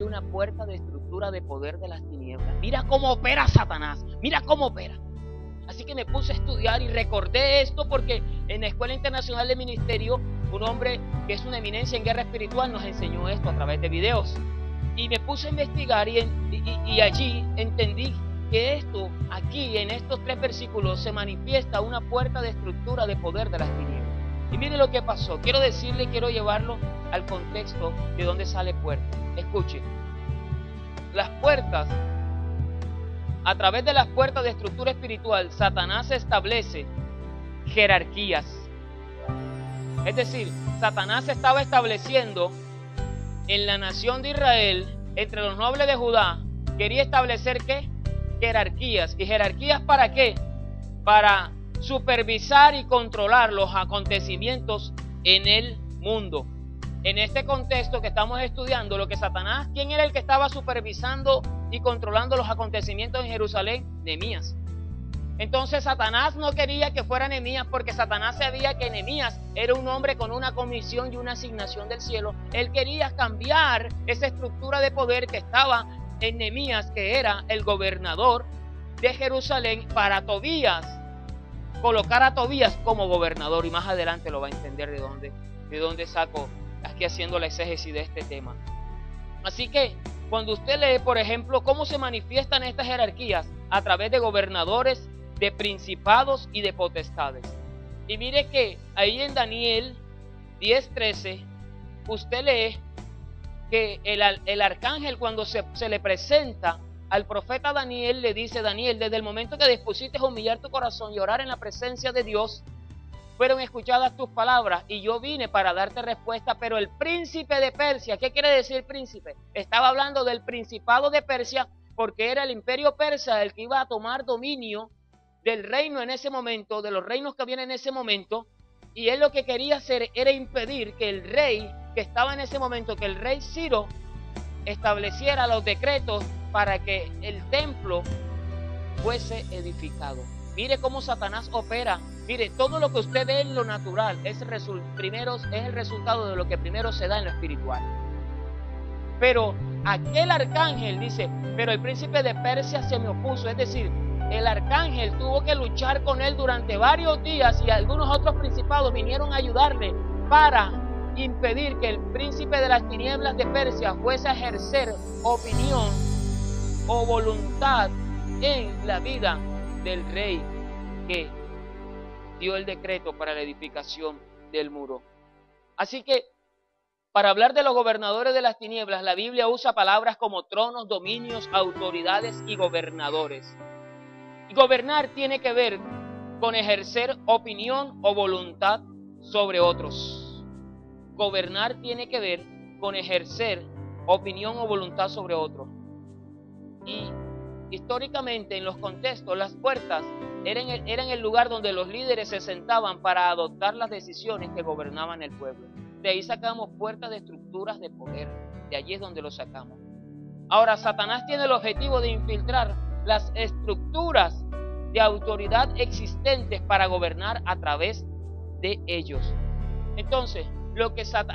una puerta de estructura de poder de las tinieblas. Mira cómo opera Satanás, mira cómo opera. Así que me puse a estudiar y recordé esto porque en la Escuela Internacional de Ministerio, un hombre que es una eminencia en guerra espiritual nos enseñó esto a través de videos. Y me puse a investigar y allí entendí que esto, aquí en estos 3 versículos, se manifiesta una puerta de estructura de poder de las tinieblas. Y mire lo que pasó. Quiero decirle, quiero llevarlo al contexto de dónde sale puerta. Escuche, las puertas, a través de las puertas de estructura espiritual, Satanás establece jerarquías. Es decir, Satanás estaba estableciendo en la nación de Israel, entre los nobles de Judá, quería establecer ¿qué? Jerarquías. ¿Y jerarquías para qué? Para supervisar y controlar los acontecimientos en el mundo. En este contexto que estamos estudiando, lo que Satanás, ¿quién era el que estaba supervisando y controlando los acontecimientos en Jerusalén? Nehemías. Entonces Satanás no quería que fuera Nehemías porque Satanás sabía que Nehemías era un hombre con una comisión y una asignación del cielo. Él quería cambiar esa estructura de poder que estaba en Nehemías, que era el gobernador de Jerusalén, para Tobías, colocar a Tobías como gobernador. Y más adelante lo va a entender de dónde saco aquí haciendo la exégesis de este tema. Así que cuando usted lee, por ejemplo, cómo se manifiestan estas jerarquías a través de gobernadores, de principados y de potestades. Y mire que ahí en Daniel 10:13 usted lee que el arcángel, cuando se le presenta al profeta Daniel, le dice: Daniel, desde el momento que dispusiste a humillar tu corazón y orar en la presencia de Dios, fueron escuchadas tus palabras y yo vine para darte respuesta. Pero el príncipe de Persia, ¿qué quiere decir príncipe? Estaba hablando del principado de Persia, porque era el imperio persa el que iba a tomar dominio del reino en ese momento, de los reinos que habían en ese momento, y él lo que quería hacer era impedir que el rey que estaba en ese momento, que el rey Ciro, estableciera los decretos para que el templo fuese edificado. Mire cómo Satanás opera. Mire, todo lo que usted ve en lo natural es el resultado de lo que primero se da en lo espiritual. Pero aquel arcángel dice: pero el príncipe de Persia se me opuso. Es decir, el arcángel tuvo que luchar con él durante varios días, y algunos otros principados vinieron a ayudarle para impedir que el príncipe de las tinieblas de Persia fuese a ejercer opinión o voluntad en la vida del rey que dio el decreto para la edificación del muro. Así que, para hablar de los gobernadores de las tinieblas, la Biblia usa palabras como tronos, dominios, autoridades y gobernadores. Y gobernar tiene que ver con ejercer opinión o voluntad sobre otros. Gobernar tiene que ver con ejercer opinión o voluntad sobre otros. Y históricamente, en los contextos, las puertas eran el lugar donde los líderes se sentaban para adoptar las decisiones que gobernaban el pueblo. De ahí sacamos puertas de estructuras de poder. De allí es donde lo sacamos. Ahora, Satanás tiene el objetivo de infiltrar las estructuras de autoridad existentes para gobernar a través de ellos. Entonces,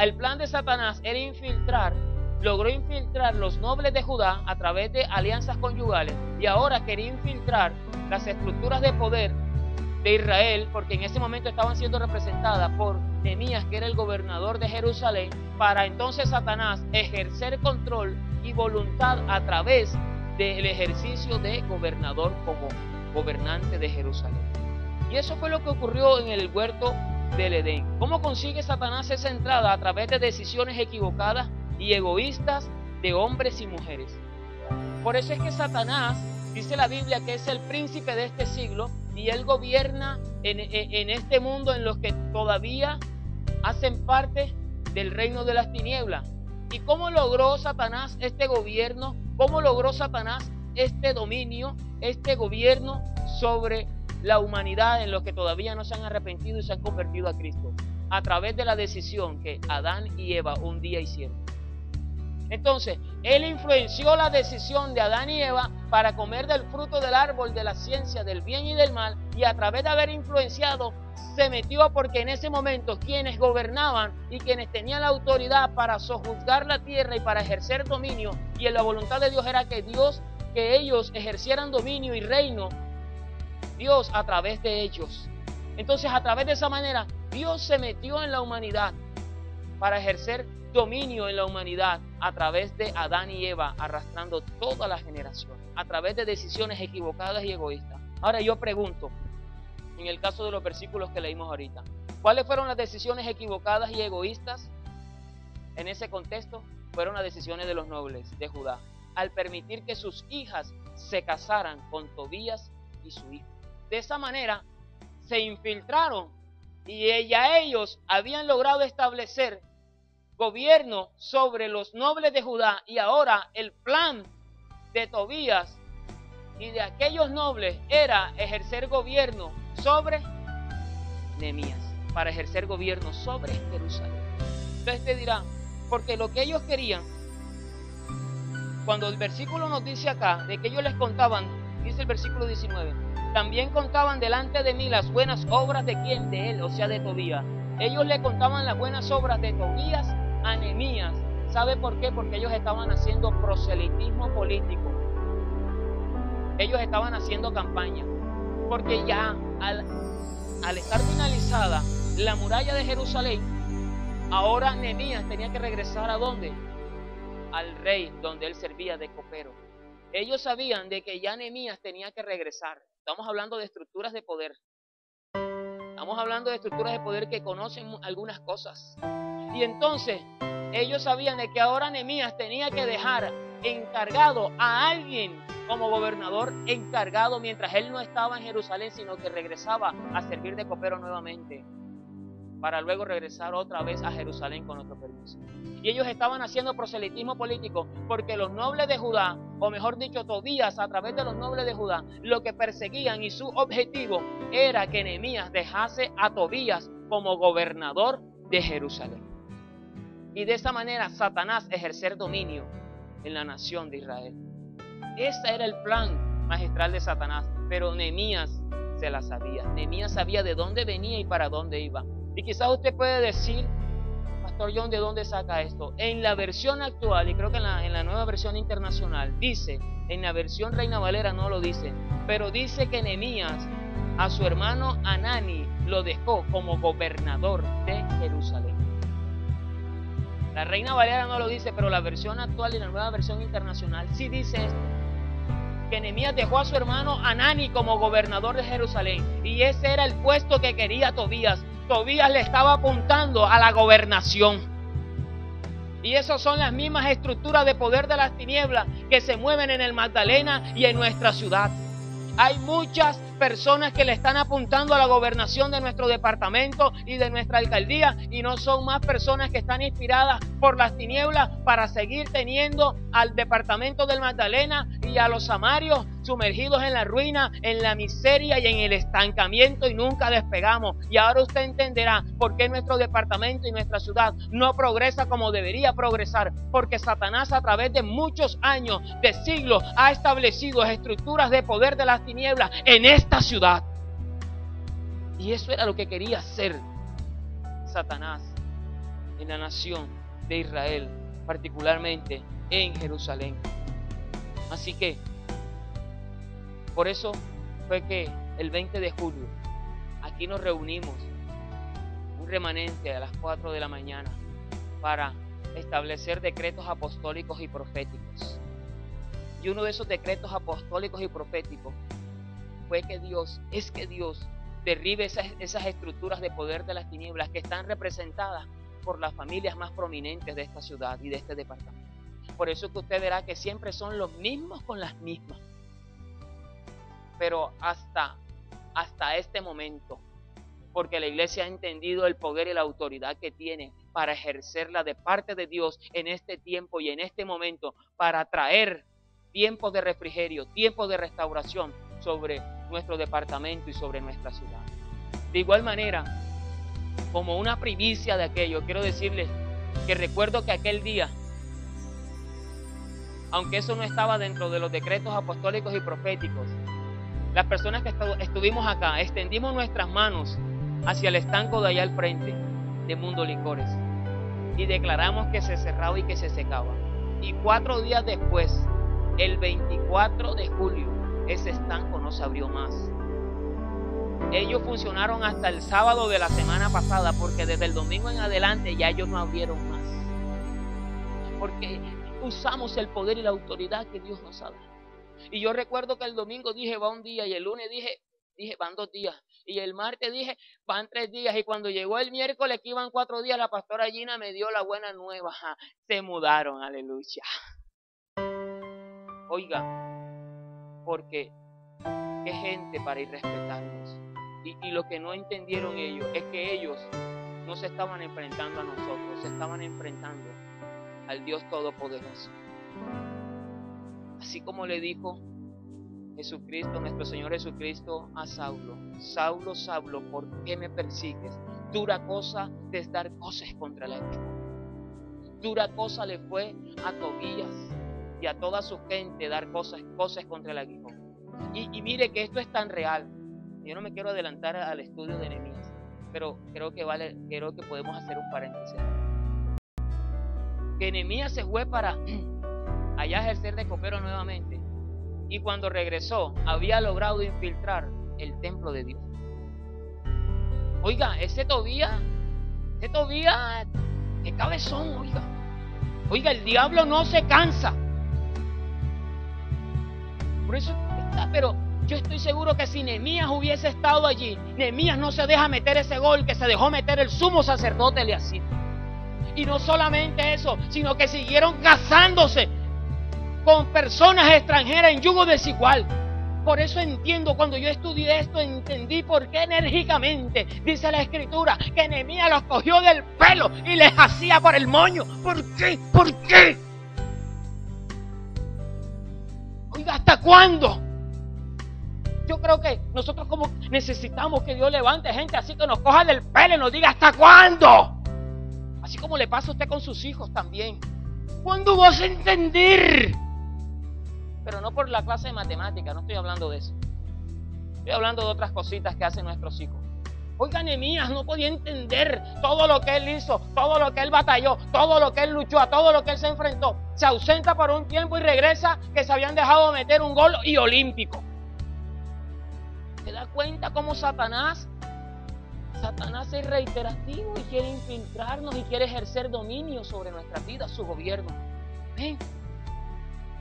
el plan de Satanás era logró infiltrar los nobles de Judá a través de alianzas conyugales, y ahora quería infiltrar las estructuras de poder de Israel, porque en ese momento estaban siendo representadas por Nehemías, que era el gobernador de Jerusalén, para entonces Satanás ejercer control y voluntad a través del ejercicio de gobernador como gobernante de Jerusalén. Y eso fue lo que ocurrió en el huerto del Edén. ¿Cómo consigue Satanás esa entrada? A través de decisiones equivocadas y egoístas de hombres y mujeres. Por eso es que Satanás, dice la Biblia, que es el príncipe de este siglo, y él gobierna en este mundo en los que todavía hacen parte del reino de las tinieblas. ¿Y cómo logró Satanás este gobierno? ¿Cómo logró Satanás este dominio, este gobierno sobre la humanidad en los que todavía no se han arrepentido y se han convertido a Cristo? A través de la decisión que Adán y Eva un día hicieron. Entonces, él influenció la decisión de Adán y Eva para comer del fruto del árbol de la ciencia del bien y del mal, y a través de haber influenciado, se metió porque en ese momento quienes gobernaban y quienes tenían la autoridad para sojuzgar la tierra y para ejercer dominio, y en la voluntad de Dios era que ellos ejercieran dominio y reino, Dios a través de ellos. Entonces, a través de esa manera, Dios se metió en la humanidad para ejercer dominio en la humanidad a través de Adán y Eva, arrastrando toda la generación, a través de decisiones equivocadas y egoístas. Ahora yo pregunto, en el caso de los versículos que leímos ahorita, ¿cuáles fueron las decisiones equivocadas y egoístas en ese contexto? Fueron las decisiones de los nobles de Judá, al permitir que sus hijas se casaran con Tobías y su hijo. De esa manera se infiltraron y ya ellos habían logrado establecer gobierno sobre los nobles de Judá, y ahora el plan de Tobías y de aquellos nobles era ejercer gobierno sobre Nehemías, para ejercer gobierno sobre Jerusalén. Entonces te dirá, porque lo que ellos querían, cuando el versículo nos dice acá, de que ellos les contaban, dice el versículo 19, también contaban delante de mí las buenas obras de quién, de él, o sea de Tobías. Ellos le contaban las buenas obras de Tobías a Nehemías. ¿Sabe por qué? Porque ellos estaban haciendo proselitismo político. Ellos estaban haciendo campaña. Porque ya al estar finalizada la muralla de Jerusalén, ahora Nehemías tenía que regresar ¿a dónde? Al rey donde él servía de copero. Ellos sabían de que ya Nehemías tenía que regresar. Estamos hablando de estructuras de poder. Estamos hablando de estructuras de poder que conocen algunas cosas. Y entonces ellos sabían de que ahora Nehemías tenía que dejar encargado a alguien como gobernador encargado mientras él no estaba en Jerusalén, sino que regresaba a servir de copero nuevamente, para luego regresar otra vez a Jerusalén con otro permiso. Y ellos estaban haciendo proselitismo político porque los nobles de Judá, o mejor dicho, Tobías a través de los nobles de Judá, lo que perseguían y su objetivo era que Nehemías dejase a Tobías como gobernador de Jerusalén. Y de esa manera Satanás ejercer dominio en la nación de Israel. Ese era el plan magistral de Satanás, pero Nehemías se la sabía. Nehemías sabía de dónde venía y para dónde iba. Y quizás usted puede decir, Pastor John, ¿de dónde saca esto? En la versión actual, y creo que en la nueva versión internacional, dice, en la versión Reina Valera no lo dice, pero dice que Nehemías a su hermano Hanani lo dejó como gobernador de Jerusalén. La Reina Valera no lo dice, pero la versión actual y la nueva versión internacional sí dice esto, que Nehemías dejó a su hermano Hanani como gobernador de Jerusalén, y ese era el puesto que quería Tobías. Tobías le estaba apuntando a la gobernación. Y esas son las mismas estructuras de poder de las tinieblas que se mueven en el Magdalena y en nuestra ciudad. Hay muchas personas que le están apuntando a la gobernación de nuestro departamento y de nuestra alcaldía, y no son más personas que están inspiradas por las tinieblas para seguir teniendo al departamento del Magdalena y a los samarios sumergidos en la ruina, en la miseria y en el estancamiento, y nunca despegamos. Y ahora usted entenderá por qué nuestro departamento y nuestra ciudad no progresa como debería progresar, porque Satanás a través de muchos años, de siglos, ha establecido estructuras de poder de las tinieblas en esta ciudad. Y eso era lo que quería hacer Satanás en la nación de Israel, particularmente en Jerusalén. Así que por eso fue que el 20 de julio aquí nos reunimos, un remanente a las 4 de la mañana, para establecer decretos apostólicos y proféticos. Y uno de esos decretos apostólicos y proféticos fue que Dios derribe esas estructuras de poder de las tinieblas que están representadas por las familias más prominentes de esta ciudad y de este departamento. Por eso que usted verá que siempre son los mismos con las mismas. Pero hasta este momento, porque la iglesia ha entendido el poder y la autoridad que tiene para ejercerla de parte de Dios en este tiempo y en este momento, para traer tiempos de refrigerio, tiempos de restauración sobre nuestro departamento y sobre nuestra ciudad. De igual manera, como una primicia de aquello, quiero decirles que recuerdo que aquel día aunque eso no estaba dentro de los decretos apostólicos y proféticos, las personas que estuvimos acá, extendimos nuestras manos hacia el estanco de allá al frente de Mundo Licores y declaramos que se cerraba y que se secaba. Y 4 días después, el 24 de julio, ese estanco no se abrió más. Ellos funcionaron hasta el sábado de la semana pasada, porque desde el domingo en adelante ya ellos no abrieron más. Porque usamos el poder y la autoridad que Dios nos ha dado. Y yo recuerdo que el domingo dije, va un día, y el lunes dije, van 2 días. Y el martes dije, van 3 días. Y cuando llegó el miércoles, que iban 4 días, la pastora Gina me dio la buena nueva. Se mudaron, aleluya. Oiga, porque qué gente para irrespetarnos. Y lo que no entendieron ellos es que ellos no se estaban enfrentando a nosotros, se estaban enfrentando al Dios Todopoderoso. Así como le dijo Jesucristo, nuestro Señor Jesucristo, a Saulo: Saulo, Saulo, ¿por qué me persigues? Dura cosa es dar cosas contra el aguijón. Dura cosa le fue a Tobías y a toda su gente dar cosas contra el aguijón. Y mire que esto es tan real. Yo no me quiero adelantar al estudio de Nehemías, pero creo que podemos hacer un paréntesis. Que Nehemías se fue para allá a ejercer de copero nuevamente, y cuando regresó había logrado infiltrar el templo de Dios. Oiga, ese Tobías, qué cabezón, oiga, el diablo no se cansa. Por eso está, pero yo estoy seguro que si Nehemías hubiese estado allí, Nehemías no se deja meter ese gol que se dejó meter el sumo sacerdote Eliasib. Y no solamente eso, sino que siguieron casándose con personas extranjeras en yugo desigual. Por eso entiendo, cuando yo estudié esto, entendí por qué enérgicamente dice la Escritura que Nehemías los cogió del pelo y les hacía por el moño. ¿Por qué? ¿Por qué? Oiga, ¿hasta cuándo? Yo creo que nosotros como necesitamos que Dios levante gente así, que nos coja del pelo y nos diga ¿hasta cuándo? Así como le pasa a usted con sus hijos también. ¿Cuándo vas a entender? Pero no por la clase de matemática, no estoy hablando de eso. Estoy hablando de otras cositas que hacen nuestros hijos. Oiga, Nehemías no podía entender todo lo que él hizo, todo lo que él batalló, todo lo que él luchó, a todo lo que él se enfrentó. Se ausenta por un tiempo y regresa que se habían dejado meter un gol y olímpico. ¿Se da cuenta cómo Satanás es reiterativo y quiere infiltrarnos y quiere ejercer dominio sobre nuestra vida, su gobierno? ¿Ven?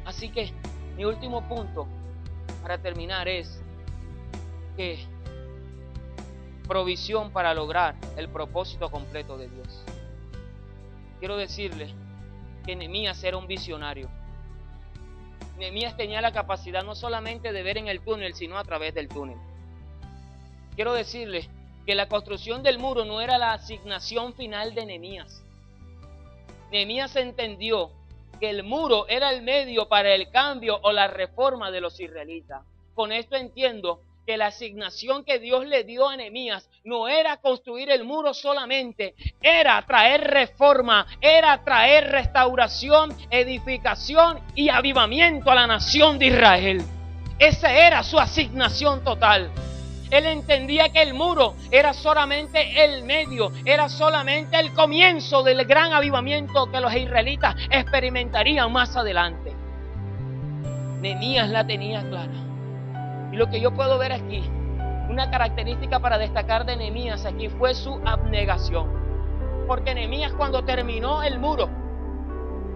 Así que mi último punto para terminar es que provisión para lograr el propósito completo de Dios. Quiero decirle que Nehemías era un visionario. Nehemías tenía la capacidad no solamente de ver en el túnel, sino a través del túnel. Quiero decirle que la construcción del muro no era la asignación final de Nehemías. Nehemías entendió que el muro era el medio para el cambio o la reforma de los israelitas. Con esto entiendo que la asignación que Dios le dio a Nehemías no era construir el muro solamente, era traer reforma, era traer restauración, edificación y avivamiento a la nación de Israel. Esa era su asignación total. Él entendía que el muro era solamente el medio, era solamente el comienzo del gran avivamiento que los israelitas experimentarían más adelante. Nehemías la tenía clara. Y lo que yo puedo ver aquí, una característica para destacar de Nehemías aquí fue su abnegación. Porque Nehemías, cuando terminó el muro,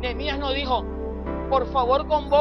Nehemías no dijo: por favor convoca